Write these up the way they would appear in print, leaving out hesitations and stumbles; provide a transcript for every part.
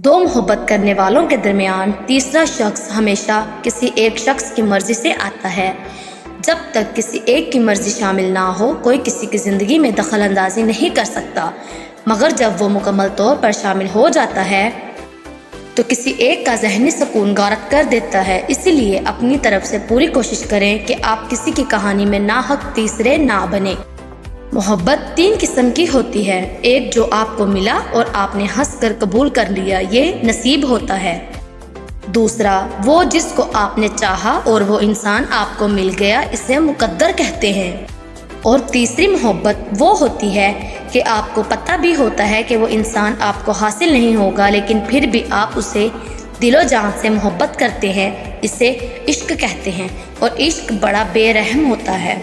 दो मोहब्बत करने वालों के दरमियान तीसरा शख्स हमेशा किसी एक शख्स की मर्ज़ी से आता है। जब तक किसी एक की मर्ज़ी शामिल ना हो, कोई किसी की ज़िंदगी में दखल अंदाजी नहीं कर सकता, मगर जब वो मुकम्मल तौर पर शामिल हो जाता है तो किसी एक का ज़हनी सुकून गारत कर देता है। इसीलिए अपनी तरफ से पूरी कोशिश करें कि आप किसी की कहानी में नाहक तीसरे ना बने। मोहब्बत तीन किस्म की होती है। एक जो आपको मिला और आपने हंस कर कबूल कर लिया, ये नसीब होता है। दूसरा वो जिसको आपने चाहा और वो इंसान आपको मिल गया, इसे मुकद्दर कहते हैं। और तीसरी मोहब्बत वो होती है कि आपको पता भी होता है कि वो इंसान आपको हासिल नहीं होगा, लेकिन फिर भी आप उसे दिलो जान से मोहब्बत करते हैं। इसे इश्क कहते हैं और इश्क बड़ा बेरहम होता है।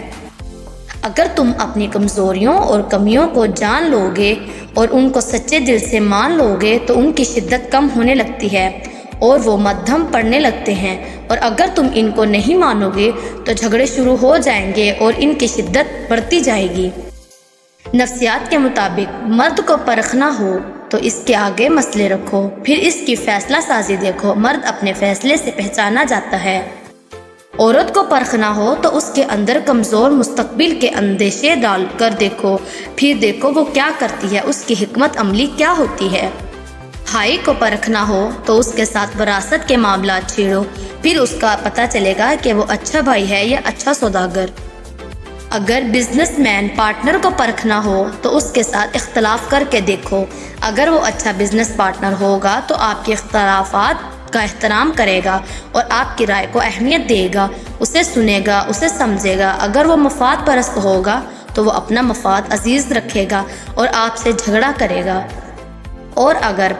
अगर तुम अपनी कमज़ोरियों और कमियों को जान लोगे और उनको सच्चे दिल से मान लोगे तो उनकी शिद्दत कम होने लगती है और वो मध्यम पड़ने लगते हैं। और अगर तुम इनको नहीं मानोगे तो झगड़े शुरू हो जाएंगे और इनकी शिद्दत बढ़ती जाएगी। नफ्सियात के मुताबिक मर्द को परखना हो तो इसके आगे मसले रखो, फिर इसकी फैसला साजी देखो। मर्द अपने फैसले से पहचाना जाता है। औरत को परखना हो तो उसके अंदर कमज़ोर मुस्तकबिल के अंदेशे डाल कर देखो, फिर देखो वो क्या करती है, उसकी हिकमत अमली क्या होती है। भाई को परखना हो तो उसके साथ विरासत के मामला छेड़ो, फिर उसका पता चलेगा कि वो अच्छा भाई है या अच्छा सौदागर। अगर बिजनेसमैन पार्टनर को परखना हो तो उसके साथ इख्तलाफ करके देखो। अगर वो अच्छा बिजनेस पार्टनर होगा तो आपके इख्तलाफात का एहतराम करेगा और आपकी राय को अहमियत देगा, उसे सुनेगा, उसे समझेगा। अगर वो मफाद परस्त होगा तो वो अपना मफाद अजीज़ रखेगा और आपसे झगड़ा करेगा। और अगर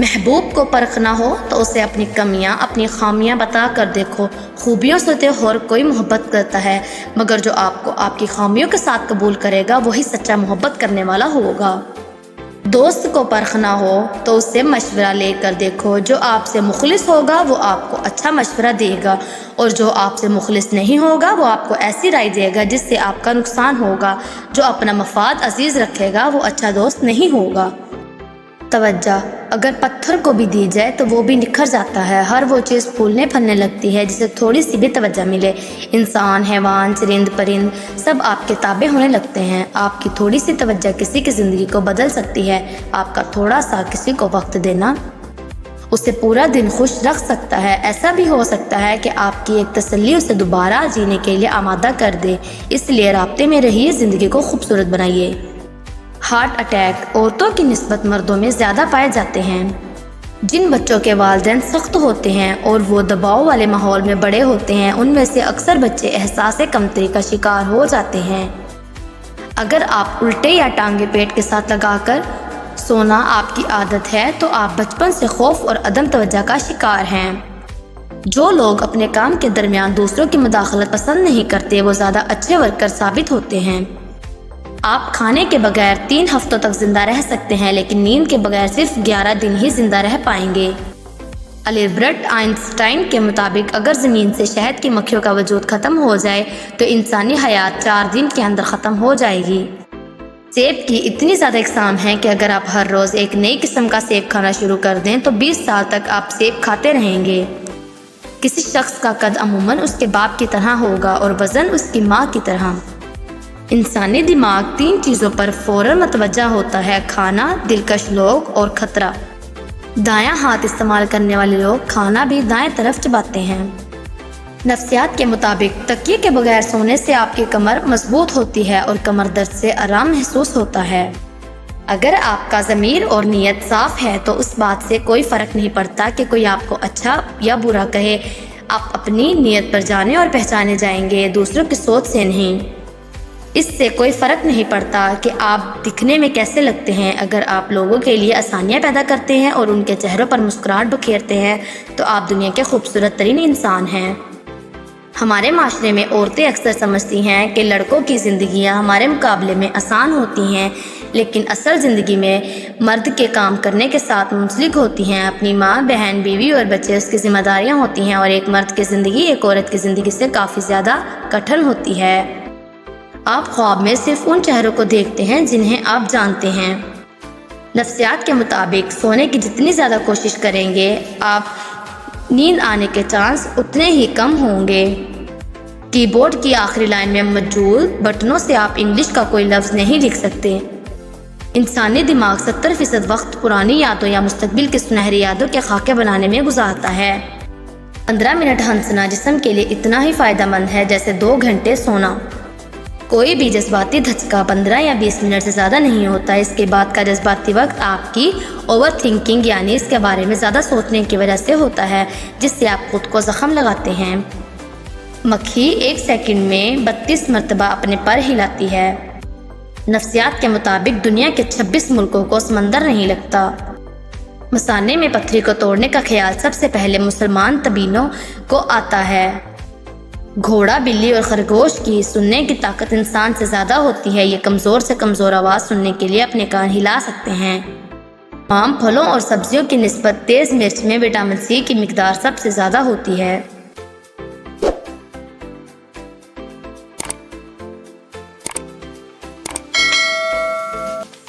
महबूब को परखना हो तो उसे अपनी कमियां, अपनी खामियां बता कर देखो। खूबियों से तो हर कोई मोहब्बत करता है, मगर जो आपको आपकी खामियों के साथ कबूल करेगा वही सच्चा मोहब्बत करने वाला होगा। दोस्त को परखना हो तो उससे मशवरा लेकर देखो। जो आपसे मुखलिस होगा वो आपको अच्छा मशवरा देगा और जो आपसे मुखलिस नहीं होगा वो आपको ऐसी राय देगा जिससे आपका नुकसान होगा। जो अपना मफाद अजीज़ रखेगा वो अच्छा दोस्त नहीं होगा। तवज्जो अगर पत्थर को भी दी जाए तो वो भी निखर जाता है। हर वो चीज़ फूलने फलने लगती है जिसे थोड़ी सी भी तवज्जो मिले। इंसान, हैवान, चरिंद परिंद सब आपके ताबे होने लगते हैं। आपकी थोड़ी सी तवज्जो किसी की ज़िंदगी को बदल सकती है। आपका थोड़ा सा किसी को वक्त देना उसे पूरा दिन खुश रख सकता है। ऐसा भी हो सकता है कि आपकी एक तसल्ली उसे दोबारा जीने के लिए आमादा कर दे। इसलिए राब्ते में रहिए, ज़िंदगी को खूबसूरत बनाइए। हार्ट अटैक औरतों की निस्बत मर्दों में ज़्यादा पाए जाते हैं। जिन बच्चों के वालिदैन सख्त होते हैं और वो दबाव वाले माहौल में बड़े होते हैं, उनमें से अक्सर बच्चे एहसास कमतरी का शिकार हो जाते हैं। अगर आप उल्टे या टांगे पेट के साथ लगाकर सोना आपकी आदत है तो आप बचपन से खौफ और अदम तवज्जो का शिकार हैं। जो लोग अपने काम के दरमियान दूसरों की मुदाखलत पसंद नहीं करते वो ज़्यादा अच्छे वर्कर साबित होते हैं। आप खाने के बगैर 3 हफ्तों तक जिंदा रह सकते हैं, लेकिन नींद के बगैर सिर्फ 11 दिन ही जिंदा रह पाएंगे। अल्बर्ट आइंस्टाइन के मुताबिक अगर ज़मीन से शहद की मक्खियों का वजूद ख़त्म हो जाए तो इंसानी हयात 4 दिन के अंदर ख़त्म हो जाएगी। सेब की इतनी ज़्यादा इकसाम है कि अगर आप हर रोज़ एक नई किस्म का सेब खाना शुरू कर दें तो 20 साल तक आप सेब खाते रहेंगे। किसी शख्स का कद अमूमन उसके बाप की तरह होगा और वज़न उसकी माँ की तरह। इंसानी दिमाग 3 चीज़ों पर फ़ौरन मतवज्जा होता है: खाना, दिलकश लोग और ख़तरा। दायां हाथ इस्तेमाल करने वाले लोग खाना भी दाएं तरफ चबाते हैं। नफ्सियात के मुताबिक तकिए के बगैर सोने से आपकी कमर मजबूत होती है और कमर दर्द से आराम महसूस होता है। अगर आपका ज़मीर और नीयत साफ़ है तो उस बात से कोई फ़र्क नहीं पड़ता कि कोई आपको अच्छा या बुरा कहे। आप अपनी नीयत पर जाने और पहचाने जाएंगे, दूसरों की सोच से नहीं। इससे कोई फ़र्क नहीं पड़ता कि आप दिखने में कैसे लगते हैं। अगर आप लोगों के लिए आसानियाँ पैदा करते हैं और उनके चेहरों पर मुस्कुराहट बिखेरते हैं तो आप दुनिया के खूबसूरत तरीन इंसान हैं। हमारे माशरे में औरतें अक्सर समझती हैं कि लड़कों की ज़िंदगियाँ हमारे मुकाबले में आसान होती हैं, लेकिन असल ज़िंदगी में मर्द के काम करने के साथ मुंसलिक होती हैं। अपनी माँ, बहन, बीवी और बच्चे उसकी जिम्मेदारियाँ होती हैं और एक मर्द की ज़िंदगी एक औरत की ज़िंदगी से काफ़ी ज़्यादा कठिन होती है। आप ख्वाब में सिर्फ उन चेहरों को देखते हैं जिन्हें आप जानते हैं। نفسیات کے مطابق سونے کی جتنی زیادہ کوشش کریں گے آپ نیند آنے کے چانس اتنے ہی کم ہوں گے۔ کی بورڈ کی آخری لائن میں موجود بٹنوں سے آپ انگلش کا کوئی لفظ نہیں لکھ سکتے۔ انسانی دماغ 70% وقت پرانی یادوں یا مستقبل کی سنہری یادوں کے خاکے بنانے میں گزارتا ہے۔ 15 منٹ ہنسنا جسم کے لیے اتنا ہی فائدہ مند ہے جیسے 2 گھنٹے سونا۔ کوئی بھی جذباتی دھچکا 15 یا 20 منٹ سے زیادہ نہیں ہوتا۔ اس کے بعد کا جذباتی وقت آپ کی اوور تھنکنگ یعنی اس کے بارے میں زیادہ سوچنے کی وجہ سے ہوتا ہے، جس سے آپ خود کو زخم لگاتے ہیں۔ مکھی 1 سیکنڈ میں 32 مرتبہ اپنے پر ہلاتی ہے۔ نفسیات کے مطابق دنیا کے 26 ملکوں کو سمندر نہیں لگتا۔ مثانے میں پتھری کو توڑنے کا خیال سب سے پہلے مسلمان طبیعیوں کو آتا ہے۔ گھوڑا، بلی اور خرگوش کی سننے کی طاقت انسان سے زیادہ ہوتی ہے۔ یہ کمزور سے کمزور آواز سننے کے لیے اپنے کان ہلا سکتے ہیں۔ تمام پھلوں اور سبزیوں کی نسبت تیز مرچ میں وٹامن سی کی مقدار سب سے زیادہ ہوتی ہے۔